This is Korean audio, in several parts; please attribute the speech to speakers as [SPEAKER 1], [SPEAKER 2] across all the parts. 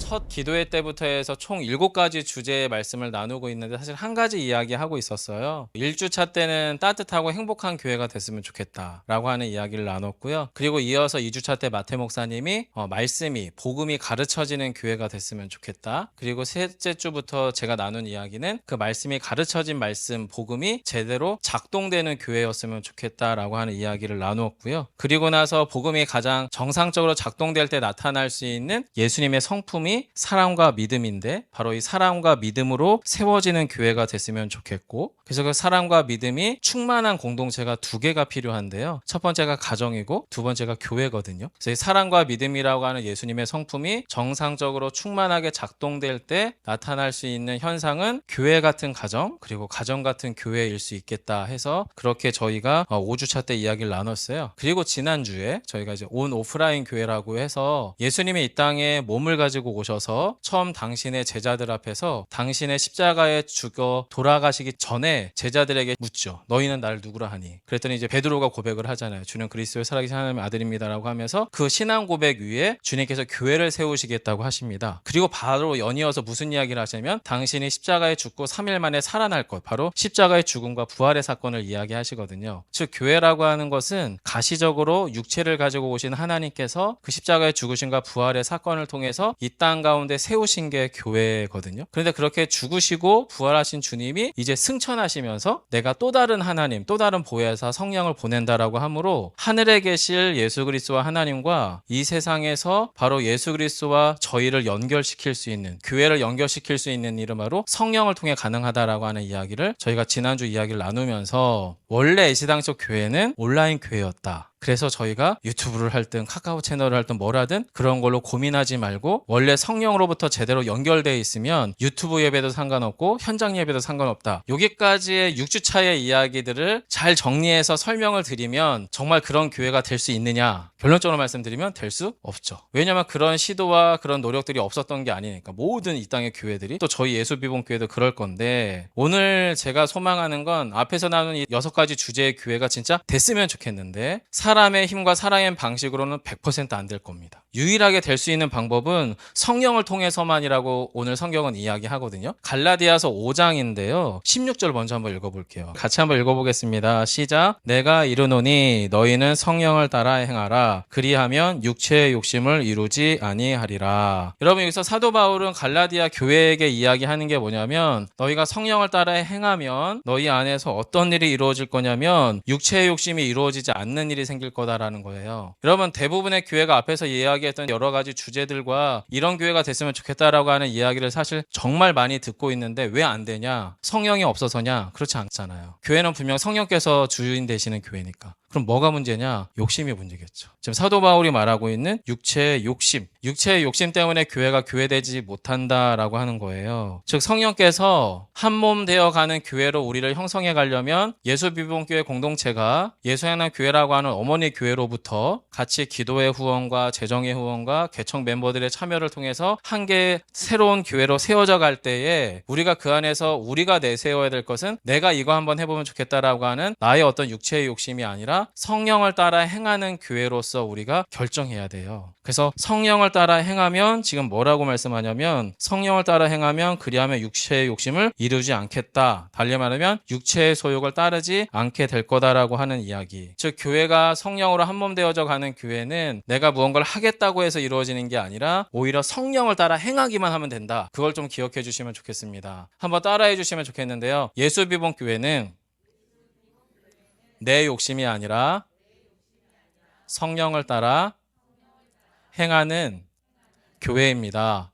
[SPEAKER 1] 첫 기도회 때부터 해서 총 7가지 주제의 말씀을 나누고 있는데 사실 한 가지 이야기하고 있었어요. 1주차 때는 따뜻하고 행복한 교회가 됐으면 좋겠다라고 하는 이야기를 나눴고요. 그리고 이어서 2주차 때 마태 목사님이 말씀이 복음이 가르쳐지는 교회가 됐으면 좋겠다. 그리고 셋째 주부터 제가 나눈 이야기는 그 말씀이 가르쳐진 말씀 복음이 제대로 작동되는 교회였으면 좋겠다라고 하는 이야기를 나누었고요. 그리고 나서 복음이 가장 정상적으로 작동될 때 나타날 수 있는 예수님의 성품이 사랑과 믿음인데 바로 이 사랑과 믿음으로 세워지는 교회가 됐으면 좋겠고, 그래서 그 사랑과 믿음이 충만한 공동체가 2개가 필요한데요. 첫 번째가 가정이고 두 번째가 교회거든요. 그래서 이 사랑과 믿음이라고 하는 예수님의 성품이 정상적으로 충만하게 작동될 때 나타날 수 있는 현상은 교회 같은 가정 그리고 가정 같은 교회일 수 있겠다 해서 그렇게 저희가 5주차 때 이야기를 나눴어요. 그리고 지난주에 저희가 이제 온 오프라인 교회라고 해서 예수님이 이 땅에 몸을 가지고 오셔서 처음 당신의 제자들 앞에서 당신의 십자가에 죽어 돌아가시기 전에 제자들에게 묻죠. 너희는 나를 누구라 하니? 그랬더니 이제 베드로가 고백을 하잖아요. 주는 그리스도의 살아계신 하나님의 아들입니다라고 하면서 그 신앙 고백 위에 주님께서 교회를 세우시겠다고 하십니다. 그리고 바로 연이어서 무슨 이야기를 하시냐면 당신이 십자가에 죽고 3일 만에 살아날 것, 바로 십자가의 죽음과 부활의 사건을 이야기하시거든요. 즉 교회라고 하는 것은 가시적으로 육체를 가지고 오신 하나님께서 그 십자가의 죽으심과 부활의 사건을 통해서 이 땅 가운데 세우신 게 교회거든요. 그런데 그렇게 죽으시고 부활하신 주님이 이제 승천하시면서 내가 또 다른 하나님, 또 다른 보혜사 성령을 보낸다라고 하므로 하늘에 계실 예수 그리스도와 하나님과 이 세상에서 바로 예수 그리스도와 저희를 연결시킬 수 있는, 교회를 연결시킬 수 있는 일은 바로 성령을 통해 가능하다라고 하는 이야기를 저희가 지난주 이야기를 나누면서, 원래 애시당초 교회는 온라인 교회였다. 그래서 저희가 유튜브를 하든 카카오 채널을 하든 뭘 하든 그런 걸로 고민하지 말고 원래 성령으로부터 제대로 연결되어 있으면 유튜브 예배도 상관없고 현장 예배도 상관없다. 여기까지의 6주차의 이야기들을 잘 정리해서 설명을 드리면 정말 그런 교회가 될 수 있느냐? 결론적으로 말씀드리면 될 수 없죠. 왜냐하면 그런 시도와 그런 노력들이 없었던 게 아니니까. 모든 이 땅의 교회들이, 또 저희 예수비봉교회도 그럴 건데, 오늘 제가 소망하는 건 앞에서 나눈 이 6가지 주제의 교회가 진짜 됐으면 좋겠는데 사람의 힘과 사람의 방식으로는 100% 안 될 겁니다. 유일하게 될 수 있는 방법은 성령을 통해서만이라고 오늘 성경은 이야기하거든요. 갈라디아서 5장인데요. 16절 먼저 한번 읽어볼게요. 같이 한번 읽어보겠습니다. 시작. 내가 이르노니 너희는 성령을 따라 행하라. 그리하면 육체의 욕심을 이루지 아니하리라. 여러분, 여기서 사도 바울은 갈라디아 교회에게 이야기하는 게 뭐냐면, 너희가 성령을 따라 행하면 너희 안에서 어떤 일이 이루어질 거냐면 육체의 욕심이 이루어지지 않는 일이 생길 거다라는 거예요. 여러분, 대부분의 교회가 앞에서 이야기했던 여러 가지 주제들과 이런 교회가 됐으면 좋겠다라고 하는 이야기를 사실 정말 많이 듣고 있는데 왜 안 되냐? 성령이 없어서냐? 그렇지 않잖아요. 교회는 분명 성령께서 주인 되시는 교회니까. 그럼 뭐가 문제냐? 욕심이 문제겠죠. 지금 사도 바울이 말하고 있는 육체의 욕심, 육체의 욕심 때문에 교회가 교회되지 못한다라고 하는 거예요. 즉 성령께서 한 몸 되어가는 교회로 우리를 형성해 가려면 예수비봉교회 공동체가 예수하나 교회라고 하는 어머니 교회로부터 같이 기도의 후원과 재정의 후원과 개척 멤버들의 참여를 통해서 한 개의 새로운 교회로 세워져 갈 때에 우리가 그 안에서 우리가 내세워야 될 것은 내가 이거 한번 해보면 좋겠다라고 하는 나의 어떤 육체의 욕심이 아니라 성령을 따라 행하는 교회로서 우리가 결정해야 돼요. 그래서 성령을 따라 행하면 지금 뭐라고 말씀하냐면, 성령을 따라 행하면 그리하면 육체의 욕심을 이루지 않겠다. 달리 말하면 육체의 소욕을 따르지 않게 될 거다라고 하는 이야기. 즉 교회가 성령으로 한 몸 되어져 가는 교회는 내가 무언가를 하겠다고 해서 이루어지는 게 아니라 오히려 성령을 따라 행하기만 하면 된다. 그걸 좀 기억해 주시면 좋겠습니다. 한번 따라해 주시면 좋겠는데요. 예수비봉교회는 내 욕심이 아니라 성령을 따라 행하는 교회입니다.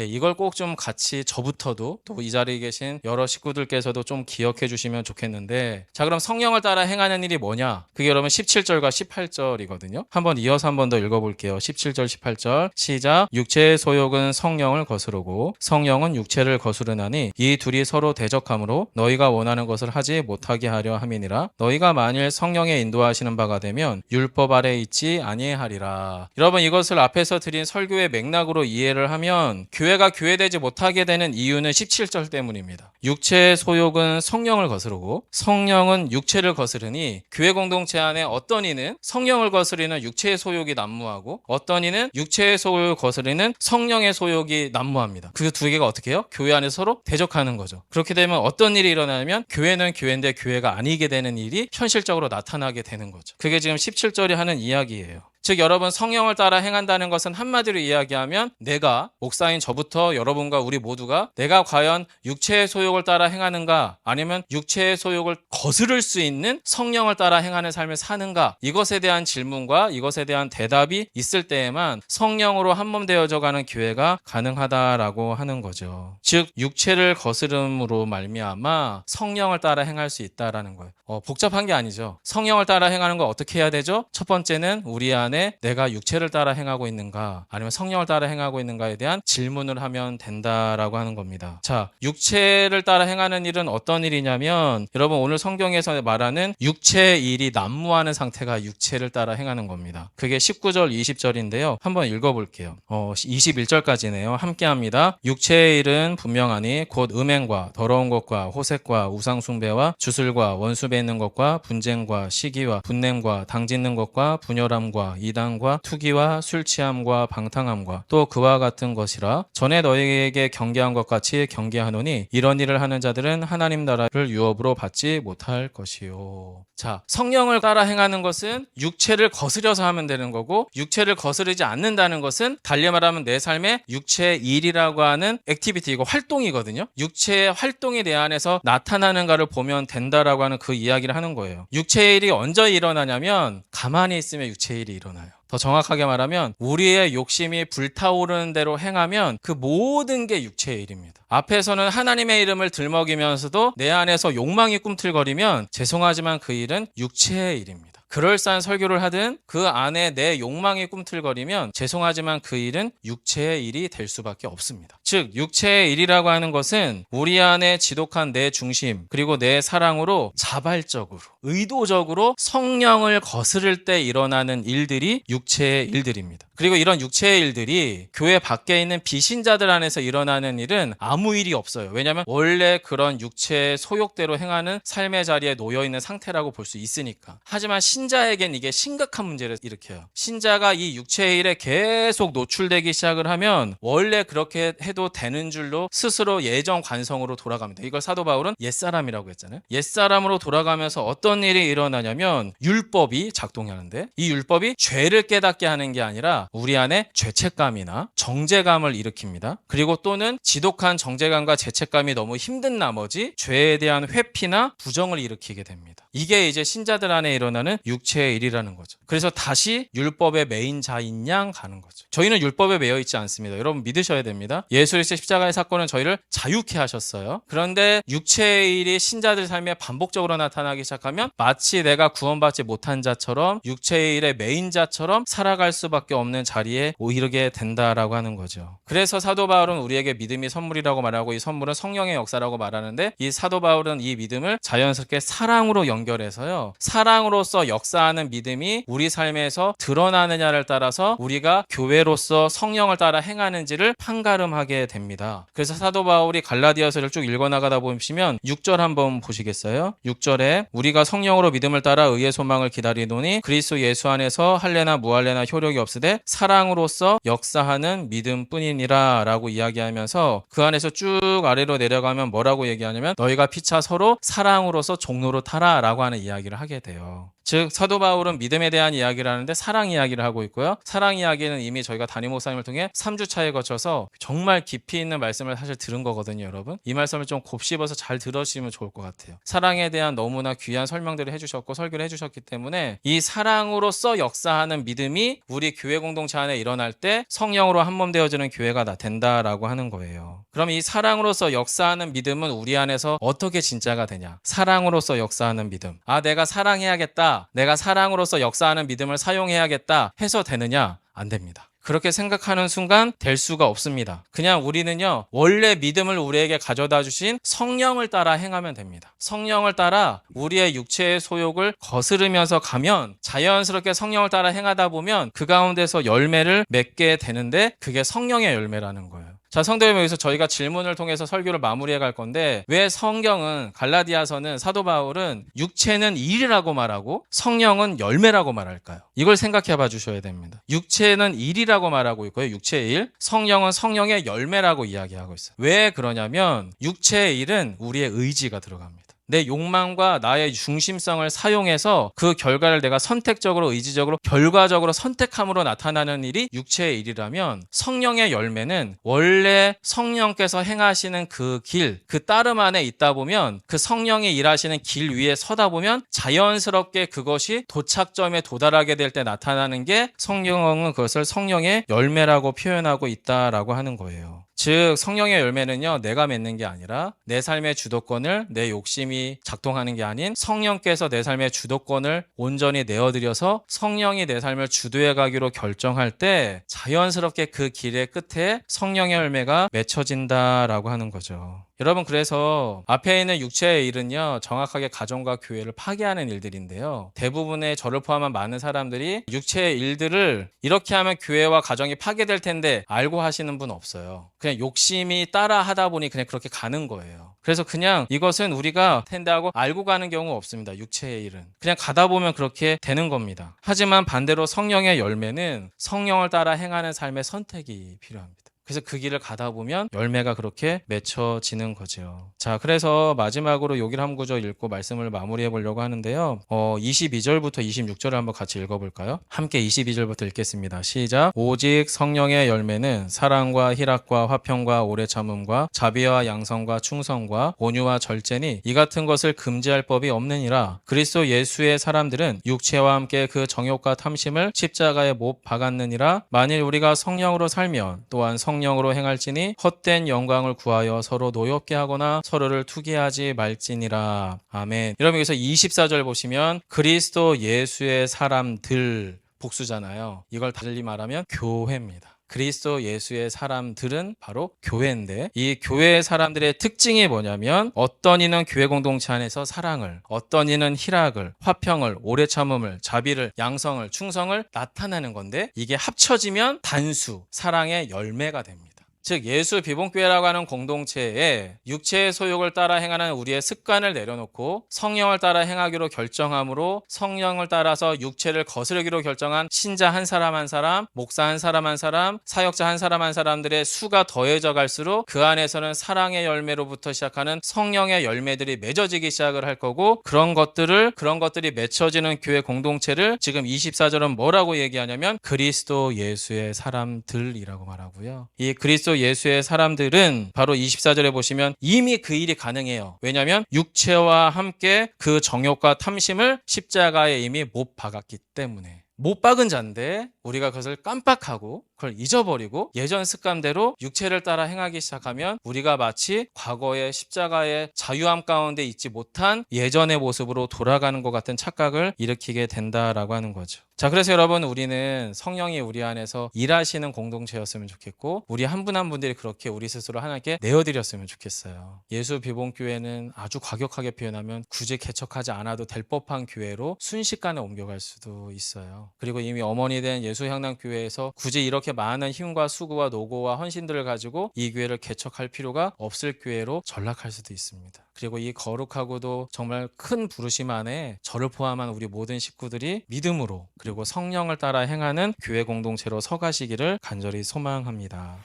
[SPEAKER 1] 이걸 꼭 좀 같이 저부터도 또 이 자리에 계신 여러 식구들께서도 좀 기억해 주시면 좋겠는데, 자 그럼 성령을 따라 행하는 일이 뭐냐? 그게 여러분 17절과 18절이거든요. 한번 이어서 한 번 더 읽어볼게요. 17절 18절 시작. 육체의 소욕은 성령을 거스르고 성령은 육체를 거스르나니 이 둘이 서로 대적하므로 너희가 원하는 것을 하지 못하게 하려 함이니라. 너희가 만일 성령의 인도하시는 바가 되면 율법 아래 있지 아니하리라. 여러분, 이것을 앞에서 드린 설교의 맥락으로 이해를 하면 교회 교회가 교회되지 못하게 되는 이유는 17절 때문입니다. 육체의 소욕은 성령을 거스르고 성령은 육체를 거스르니 교회 공동체 안에 어떤 이는 성령을 거스리는 육체의 소욕이 난무하고 어떤 이는 육체의 소욕을 거스리는 성령의 소욕이 난무합니다. 그 두 개가 어떻게 해요? 교회 안에 서로 대적하는 거죠. 그렇게 되면 어떤 일이 일어나면 교회는 교회인데 교회가 아니게 되는 일이 현실적으로 나타나게 되는 거죠. 그게 지금 17절이 하는 이야기예요. 즉 여러분 성령을 따라 행한다는 것은 한마디로 이야기하면 내가 목사인 저부터 여러분과 우리 모두가 내가 과연 육체의 소욕을 따라 행하는가 아니면 육체의 소욕을 거스를 수 있는 성령을 따라 행하는 삶을 사는가 이것에 대한 질문과 이것에 대한 대답이 있을 때에만 성령으로 한몸 되어져 가는 교회가 가능하다라고 하는 거죠. 즉 육체를 거스름으로 말미암아 성령을 따라 행할 수 있다라는 거예요. 복잡한 게 아니죠. 성령을 따라 행하는 거 어떻게 해야 되죠? 첫 번째는 우리 안에 내가 육체를 따라 행하고 있는가 아니면 성령을 따라 행하고 있는가에 대한 질문을 하면 된다라고 하는 겁니다. 자, 육체를 따라 행하는 일은 어떤 일이냐면 여러분 오늘 성경에서 말하는 육체의 일이 난무하는 상태가 육체를 따라 행하는 겁니다. 그게 19절 20절인데요. 한번 읽어볼게요. 21절까지네요. 함께합니다. 육체의 일은 분명하니 곧 음행과 더러운 것과 호색과 우상숭배와 주술과 원수배 있는 것과 분쟁과 시기와 분냄과 당짓는 것과 분열함과 이단과 투기와 술취함과 방탕함과 또 그와 같은 것이라 전에 너희에게 경계한 것 같이 경계하노니 이런 일을 하는 자들은 하나님 나라를 유업으로 받지 못할 것이요. 자, 성령을 따라 행하는 것은 육체를 거스려서 하면 되는 거고 육체를 거스르지 않는다는 것은 달리 말하면 내 삶의 육체의 일이라고 하는 액티비티, 이거 활동이거든요. 육체의 활동이 내 안에서 나타나는가를 보면 된다라고 하는 그 이야기를 하는 거예요. 육체의 일이 언제 일어나냐면 가만히 있으면 육체의 일이 일어나요. 더 정확하게 말하면 우리의 욕심이 불타오르는 대로 행하면 그 모든 게 육체의 일입니다. 앞에서는 하나님의 이름을 들먹이면서도 내 안에서 욕망이 꿈틀거리면 죄송하지만 그 일은 육체의 일입니다. 그럴싸한 설교를 하든 그 안에 내 욕망이 꿈틀거리면 죄송하지만 그 일은 육체의 일이 될 수밖에 없습니다. 즉 육체의 일이라고 하는 것은 우리 안에 지독한 내 중심 그리고 내 사랑으로 자발적으로 의도적으로 성령을 거스를 때 일어나는 일들이 육체의 일들입니다. 그리고 이런 육체의 일들이 교회 밖에 있는 비신자들 안에서 일어나는 일은 아무 일이 없어요. 왜냐하면 원래 그런 육체의 소욕대로 행하는 삶의 자리에 놓여있는 상태라고 볼 수 있으니까. 하지만 신자에겐 이게 심각한 문제를 일으켜요. 신자가 이 육체의 일에 계속 노출되기 시작을 하면 원래 그렇게 해도 되는 줄로 스스로 예전 관성으로 돌아갑니다. 이걸 사도 바울은 옛사람이라고 했잖아요. 옛사람으로 돌아가면서 어떤 일이 일어나냐면 율법이 작동하는데 이 율법이 죄를 깨닫게 하는 게 아니라 우리 안에 죄책감이나 정죄감을 일으킵니다. 그리고 또는 지독한 정죄감과 죄책감이 너무 힘든 나머지 죄에 대한 회피나 부정을 일으키게 됩니다. 이게 이제 신자들 안에 일어나는 육체의 일이라는 거죠. 그래서 다시 율법의 메인 자인 양 가는 거죠. 저희는 율법에 매여 있지 않습니다. 여러분 믿으셔야 됩니다. 예수 그리스도의 십자가의 사건은 저희를 자유케 하셨어요. 그런데 육체의 일이 신자들 삶에 반복적으로 나타나기 시작하면 마치 내가 구원받지 못한 자처럼 육체의 일의 메인 자처럼 살아갈 수밖에 없는 자리에 오르게 된다라고 하는 거죠. 그래서 사도 바울은 우리에게 믿음이 선물이라고 말하고 이 선물은 성령의 역사라고 말하는데 이 사도 바울은 이 믿음을 자연스럽게 사랑으로 연결해서요. 사랑으로서 역사하는 믿음이 우리 삶에서 드러나느냐를 따라서 우리가 교회로서 성령을 따라 행하는지를 판가름하게 됩니다. 그래서 사도 바울이 갈라디아서를 쭉 읽어나가다 보시면 6절 한번 보시겠어요? 6절에 우리가 성령으로 믿음을 따라 의의 소망을 기다리노니 그리스도 예수 안에서 할례나 무할례나 효력이 없으되 사랑으로서 역사하는 믿음뿐이니라 라고 이야기하면서 그 안에서 쭉 아래로 내려가면 뭐라고 얘기하냐면 너희가 피차 서로 사랑으로서 종로로 타라 라고 하는 이야기를 하게 돼요. 즉 사도 바울은 믿음에 대한 이야기를 하는데 사랑 이야기를 하고 있고요. 사랑 이야기는 이미 저희가 담임 목사님을 통해 3주차에 거쳐서 정말 깊이 있는 말씀을 사실 들은 거거든요. 여러분 이 말씀을 좀 곱씹어서 잘 들으시면 좋을 것 같아요. 사랑에 대한 너무나 귀한 설명들을 해주셨고 설교를 해주셨기 때문에 이 사랑으로서 역사하는 믿음이 우리 교회 공동체 안에 일어날 때 성령으로 한몸 되어지는 교회가 된다라고 하는 거예요. 그럼 이 사랑으로서 역사하는 믿음은 우리 안에서 어떻게 진짜가 되냐? 사랑으로서 역사하는 믿음. 아, 내가 사랑해야겠다. 내가 사랑으로서 역사하는 믿음을 사용해야겠다 해서 되느냐? 안 됩니다. 그렇게 생각하는 순간 될 수가 없습니다. 그냥 우리는요, 원래 믿음을 우리에게 가져다 주신 성령을 따라 행하면 됩니다. 성령을 따라 우리의 육체의 소욕을 거스르면서 가면 자연스럽게 성령을 따라 행하다 보면 그 가운데서 열매를 맺게 되는데 그게 성령의 열매라는 거예요. 자, 성도 여러분, 여기서 저희가 질문을 통해서 설교를 마무리해 갈 건데, 왜 성경은 갈라디아서는 사도 바울은 육체는 일이라고 말하고 성령은 열매라고 말할까요? 이걸 생각해 봐 주셔야 됩니다. 육체는 일이라고 말하고 있고요. 육체의 일, 성령은 성령의 열매라고 이야기하고 있어요. 왜 그러냐면 육체의 일은 우리의 의지가 들어갑니다. 내 욕망과 나의 중심성을 사용해서 그 결과를 내가 선택적으로 의지적으로 결과적으로 선택함으로 나타나는 일이 육체의 일이라면, 성령의 열매는 원래 성령께서 행하시는 그 길, 그 따름 안에 있다 보면, 그 성령이 일하시는 길 위에 서다 보면 자연스럽게 그것이 도착점에 도달하게 될 때 나타나는 게, 성경은 그것을 성령의 열매라고 표현하고 있다라고 하는 거예요. 즉 성령의 열매는요, 내가 맺는 게 아니라 내 삶의 주도권을 내 욕심이 작동하는 게 아닌 성령께서 내 삶의 주도권을 온전히 내어드려서 성령이 내 삶을 주도해 가기로 결정할 때 자연스럽게 그 길의 끝에 성령의 열매가 맺혀진다라고 하는 거죠. 여러분, 그래서 앞에 있는 육체의 일은요, 정확하게 가정과 교회를 파괴하는 일들인데요, 대부분의 저를 포함한 많은 사람들이 육체의 일들을 이렇게 하면 교회와 가정이 파괴될 텐데 알고 하시는 분 없어요. 그냥 욕심이 따라 하다 보니 그냥 그렇게 가는 거예요. 그래서 그냥 이것은 우리가 텐데 하고 알고 가는 경우 없습니다. 육체의 일은 그냥 가다 보면 그렇게 되는 겁니다. 하지만 반대로 성령의 열매는 성령을 따라 행하는 삶의 선택이 필요합니다. 그래서 그 길을 가다 보면 열매가 그렇게 맺혀지는 거죠. 자, 그래서 마지막으로 요길 한 구절 읽고 말씀을 마무리해 보려고 하는데요. 22절부터 26절을 한번 같이 읽어볼까요? 함께 22절부터 읽겠습니다. 시작. 오직 성령의 열매는 사랑과 희락과 화평과 오래 참음과 자비와 양성과 충성과 온유와 절제니 이 같은 것을 금지할 법이 없느니라. 그리스도 예수의 사람들은 육체와 함께 그 정욕과 탐심을 십자가에 못 박았느니라. 만일 우리가 성령으로 살면 또한 성령으로 행할지니 헛된 영광을 구하여 서로 노엽게 하거나 서로를 투기하지 말지니라. 아멘. 여러분, 여기서 24절 보시면 그리스도 예수의 사람들 복수잖아요. 이걸 달리 말하면 교회입니다. 그리스도 예수의 사람들은 바로 교회인데, 이 교회의 사람들의 특징이 뭐냐면 어떤 이는 교회 공동체 안에서 사랑을, 어떤 이는 희락을, 화평을, 오래 참음을, 자비를, 양성을, 충성을 나타내는 건데, 이게 합쳐지면 단수, 사랑의 열매가 됩니다. 즉 예수 비봉교회라고 하는 공동체에 육체의 소욕을 따라 행하는 우리의 습관을 내려놓고 성령을 따라 행하기로 결정함으로, 성령을 따라서 육체를 거스르기로 결정한 신자 한 사람 한 사람, 목사 한 사람 한 사람, 사역자 한 사람 한 사람들의 수가 더해져 갈수록 그 안에서는 사랑의 열매로부터 시작하는 성령의 열매들이 맺어지기 시작을 할 거고, 그런 것들이 맺혀지는 교회 공동체를 지금 24절은 뭐라고 얘기하냐면 그리스도 예수의 사람들이라고 말하고요. 이 그리스도 예수의 사람들은 바로 24절에 보시면 이미 그 일이 가능해요. 왜냐하면 육체와 함께 그 정욕과 탐심을 십자가에 이미 못 박았기 때문에. 못 박은 자인데 우리가 그것을 깜빡하고 그걸 잊어버리고 예전 습관대로 육체를 따라 행하기 시작하면 우리가 마치 과거의 십자가의 자유함 가운데 있지 못한 예전의 모습으로 돌아가는 것 같은 착각을 일으키게 된다라고 하는 거죠. 자, 그래서 여러분, 우리는 성령이 우리 안에서 일하시는 공동체였으면 좋겠고, 우리 한 분 한 분들이 그렇게 우리 스스로 하나님께 내어드렸으면 좋겠어요. 예수 비봉교회는 아주 과격하게 표현하면 굳이 개척하지 않아도 될 법한 교회로 순식간에 옮겨갈 수도 있어요. 그리고 이미 어머니 된 예수향남교회에서 굳이 이렇게 많은 힘과 수고와 노고와 헌신들을 가지고 이 교회를 개척할 필요가 없을 교회로 전락할 수도 있습니다. 그리고 이 거룩하고도 정말 큰 부르심 안에 저를 포함한 우리 모든 식구들이 믿음으로 그리고 성령을 따라 행하는 교회 공동체로 서가시기를 간절히 소망합니다.